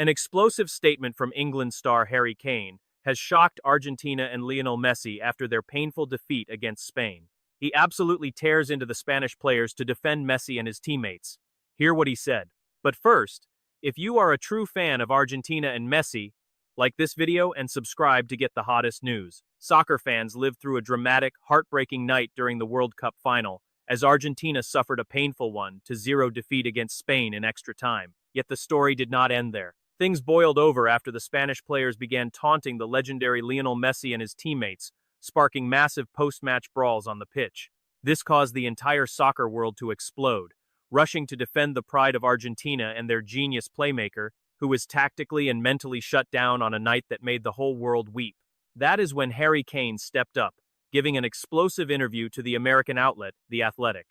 An explosive statement from England star Harry Kane has shocked Argentina and Lionel Messi after their painful defeat against Spain. He absolutely tears into the Spanish players to defend Messi and his teammates. Hear what he said. But first, if you are a true fan of Argentina and Messi, like this video and subscribe to get the hottest news. Soccer fans lived through a dramatic, heartbreaking night during the World Cup final, as Argentina suffered a painful 1-0 defeat against Spain in extra time. Yet the story did not end there. Things boiled over after the Spanish players began taunting the legendary Lionel Messi and his teammates, sparking massive post-match brawls on the pitch. This caused the entire soccer world to explode, rushing to defend the pride of Argentina and their genius playmaker, who was tactically and mentally shut down on a night that made the whole world weep. That is when Harry Kane stepped up, giving an explosive interview to the American outlet, The Athletic.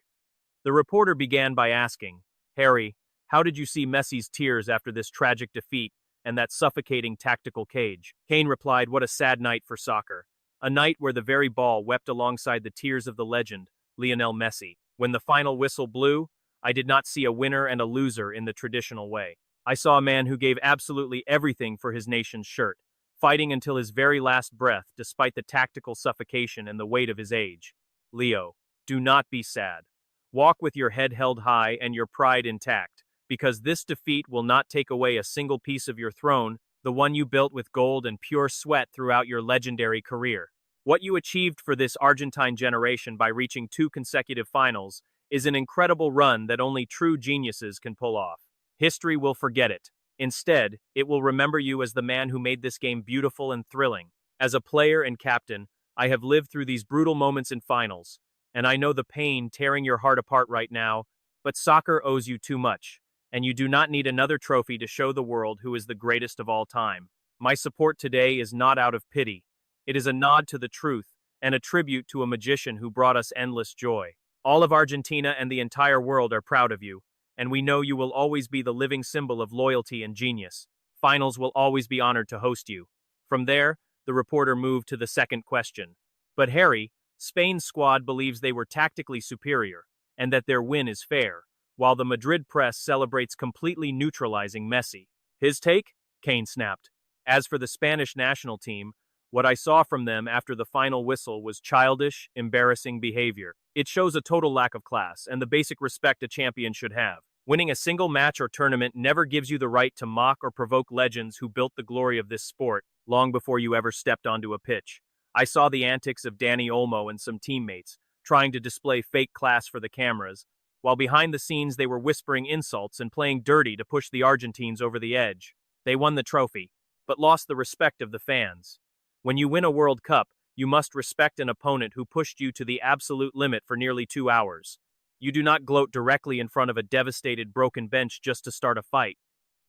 The reporter began by asking, "Harry, how did you see Messi's tears after this tragic defeat and that suffocating tactical cage?" Kane replied, "What a sad night for soccer. A night where the very ball wept alongside the tears of the legend, Lionel Messi. When the final whistle blew, I did not see a winner and a loser in the traditional way. I saw a man who gave absolutely everything for his nation's shirt, fighting until his very last breath despite the tactical suffocation and the weight of his age. Leo, do not be sad. Walk with your head held high and your pride intact, because this defeat will not take away a single piece of your throne, the one you built with gold and pure sweat throughout your legendary career. What you achieved for this Argentine generation by reaching 2 consecutive finals is an incredible run that only true geniuses can pull off. History will forget it. Instead, it will remember you as the man who made this game beautiful and thrilling. As a player and captain, I have lived through these brutal moments in finals, and I know the pain tearing your heart apart right now, but soccer owes you too much, and you do not need another trophy to show the world who is the greatest of all time. My support today is not out of pity. It is a nod to the truth and a tribute to a magician who brought us endless joy. All of Argentina and the entire world are proud of you, and we know you will always be the living symbol of loyalty and genius. Finals will always be honored to host you." From there, the reporter moved to the second question. "But Harry, Spain's squad believes they were tactically superior, and that their win is fair, while the Madrid press celebrates completely neutralizing Messi. His take?" Kane snapped. "As for the Spanish national team, what I saw from them after the final whistle was childish, embarrassing behavior. It shows a total lack of class and the basic respect a champion should have. Winning a single match or tournament never gives you the right to mock or provoke legends who built the glory of this sport long before you ever stepped onto a pitch. I saw the antics of Dani Olmo and some teammates, trying to display fake class for the cameras, while behind the scenes they were whispering insults and playing dirty to push the Argentines over the edge. They won the trophy, but lost the respect of the fans. When you win a World Cup, you must respect an opponent who pushed you to the absolute limit for nearly 2 hours. You do not gloat directly in front of a devastated, broken bench just to start a fight.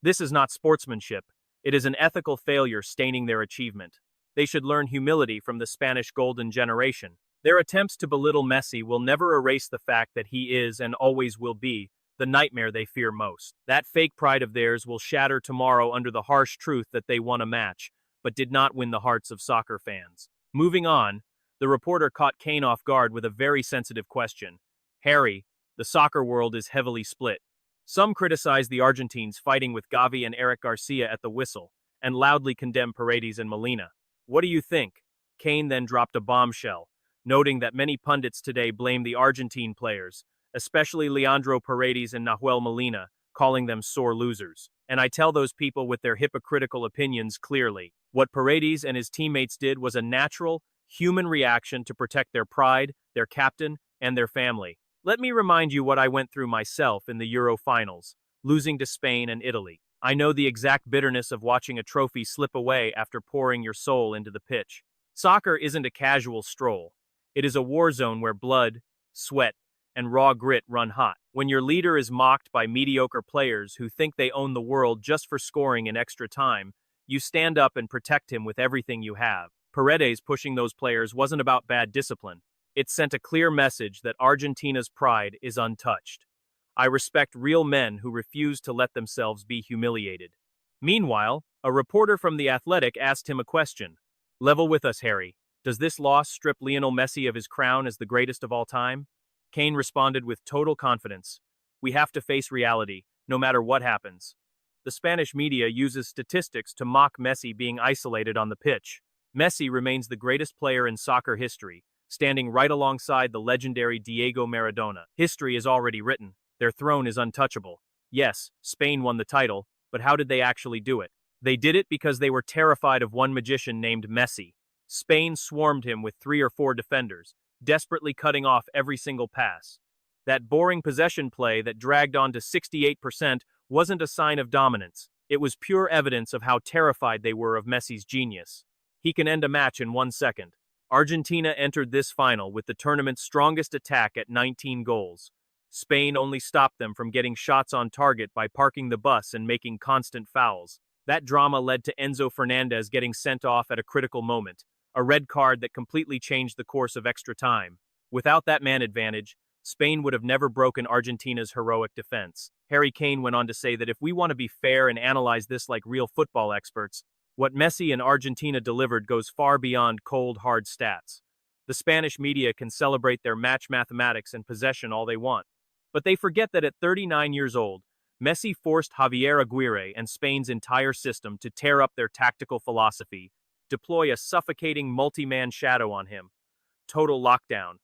This is not sportsmanship. It is an ethical failure staining their achievement. They should learn humility from the Spanish golden generation. Their attempts to belittle Messi will never erase the fact that he is and always will be the nightmare they fear most. That fake pride of theirs will shatter tomorrow under the harsh truth that they won a match, but did not win the hearts of soccer fans. Moving on, the reporter caught Kane off guard with a very sensitive question. "Harry, the soccer world is heavily split. Some criticize the Argentines fighting with Gavi and Eric Garcia at the whistle, and loudly condemn Paredes and Molina. What do you think?" Kane then dropped a bombshell, noting that many pundits today blame the Argentine players, especially Leandro Paredes and Nahuel Molina, calling them sore losers. And I tell those people with their hypocritical opinions clearly, what Paredes and his teammates did was a natural, human reaction to protect their pride, their captain, and their family. Let me remind you what I went through myself in the Euro finals, losing to Spain and Italy. I know the exact bitterness of watching a trophy slip away after pouring your soul into the pitch. Soccer isn't a casual stroll. It is a war zone where blood, sweat, and raw grit run hot. When your leader is mocked by mediocre players who think they own the world just for scoring in extra time, you stand up and protect him with everything you have. Paredes pushing those players wasn't about bad discipline. It sent a clear message that Argentina's pride is untouched. I respect real men who refuse to let themselves be humiliated. Meanwhile, a reporter from The Athletic asked him a question. "Level with us, Harry. Does this loss strip Lionel Messi of his crown as the greatest of all time?" Kane responded with total confidence. "We have to face reality, no matter what happens. the Spanish media uses statistics to mock Messi being isolated on the pitch. Messi remains the greatest player in soccer history, standing right alongside the legendary Diego Maradona. History is already written. Their throne is untouchable. Yes, Spain won the title, but how did they actually do it? They did it because they were terrified of one magician named Messi. Spain swarmed him with 3 or 4 defenders, desperately cutting off every single pass. That boring possession play that dragged on to 68% wasn't a sign of dominance. It was pure evidence of how terrified they were of Messi's genius. He can end a match in 1 second. Argentina entered this final with the tournament's strongest attack at 19 goals. Spain only stopped them from getting shots on target by parking the bus and making constant fouls. That drama led to Enzo Fernández getting sent off at a critical moment, a red card that completely changed the course of extra time. Without that man advantage, Spain would have never broken Argentina's heroic defense. Harry Kane went on to say that if we want to be fair and analyze this like real football experts, what Messi and Argentina delivered goes far beyond cold, hard stats. The Spanish media can celebrate their match mathematics and possession all they want, but they forget that at 39 years old, Messi forced Javier Aguirre and Spain's entire system to tear up their tactical philosophy, deploy a suffocating multi-man shadow on him, total lockdown,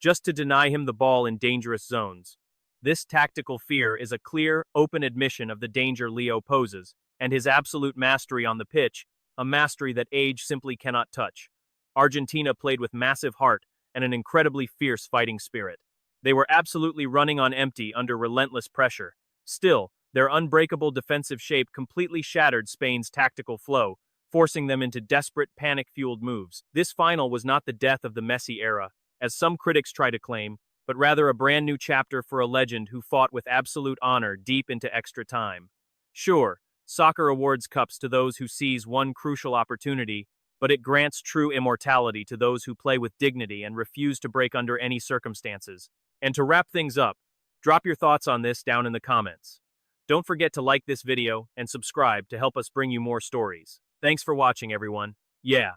just to deny him the ball in dangerous zones. This tactical fear is a clear, open admission of the danger Leo poses, and his absolute mastery on the pitch, a mastery that age simply cannot touch. Argentina played with massive heart and an incredibly fierce fighting spirit. They were absolutely running on empty under relentless pressure. Still, their unbreakable defensive shape completely shattered Spain's tactical flow, forcing them into desperate, panic-fueled moves. This final was not the death of the Messi era, as some critics try to claim, but rather a brand new chapter for a legend who fought with absolute honor deep into extra time. Sure, soccer awards cups to those who seize one crucial opportunity, but it grants true immortality to those who play with dignity and refuse to break under any circumstances. And to wrap things up, drop your thoughts on this down in the comments. Don't forget to like this video and subscribe to help us bring you more stories. Thanks for watching, everyone. Yeah.